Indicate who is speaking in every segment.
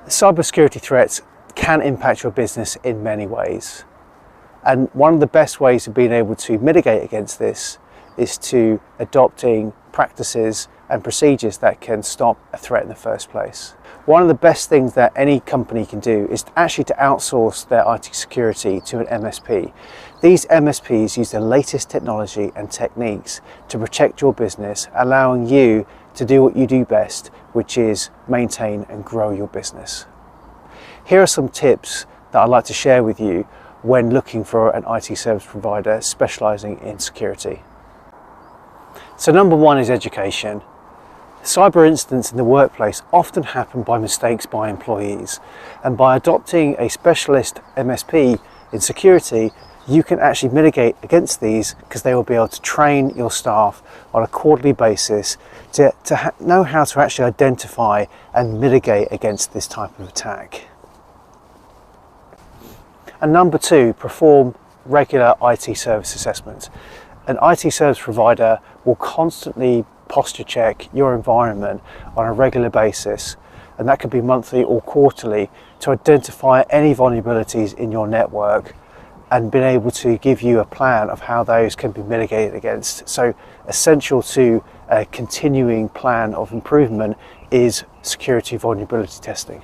Speaker 1: Cybersecurity threats can impact your business in many ways. And one of the best ways of being able to mitigate against this is to adopting practices and procedures that can stop a threat in the first place. One of the best things that any company can do is actually to outsource their IT security to an MSP. These MSPs use the latest technology and techniques to protect your business, allowing you to do what you do best, which is maintain and grow your business. Here are some tips that I'd like to share with you when looking for an IT service provider specializing in security. So number one is education. Cyber incidents in the workplace often happen by mistakes by employees, and by adopting a specialist MSP in security, you can actually mitigate against these because they will be able to train your staff on a quarterly basis to know how to actually identify and mitigate against this type of attack. And number two, perform regular IT service assessments. An IT service provider will constantly posture check your environment on a regular basis, and that could be monthly or quarterly, to identify any vulnerabilities in your network and being able to give you a plan of how those can be mitigated against. So essential to a continuing plan of improvement is security vulnerability testing.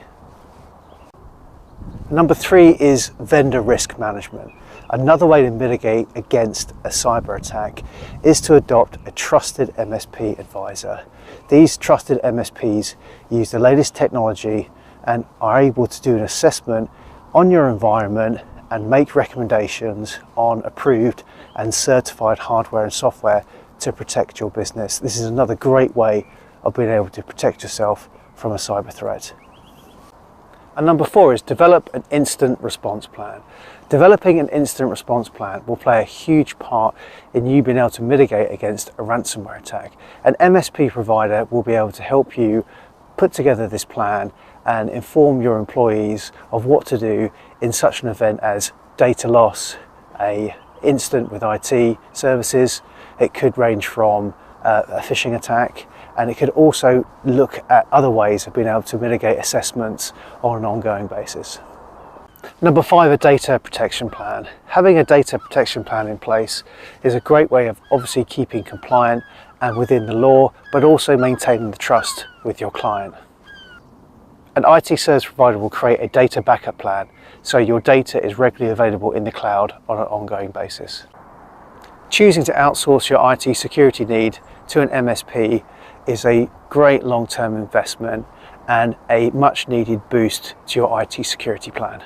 Speaker 1: Number three is vendor risk management. Another way to mitigate against a cyber attack is to adopt a trusted MSP advisor. These trusted MSPs use the latest technology and are able to do an assessment on your environment and make recommendations on approved and certified hardware and software to protect your business. This is another great way of being able to protect yourself from a cyber threat. And number four is develop an incident response plan. Developing an incident response plan will play a huge part in you being able to mitigate against a ransomware attack. An MSP provider will be able to help you put together this plan and inform your employees of what to do in such an event as data loss, an incident with IT services. It could range from a phishing attack, and it could also look at other ways of being able to mitigate assessments on an ongoing basis. Number five, a data protection plan. Having a data protection plan in place is a great way of obviously keeping compliant and within the law, but also maintaining the trust with your client. An IT service provider will create a data backup plan so your data is regularly available in the cloud on an ongoing basis. Choosing to outsource your IT security need to an MSP is a great long-term investment and a much needed boost to your IT security plan.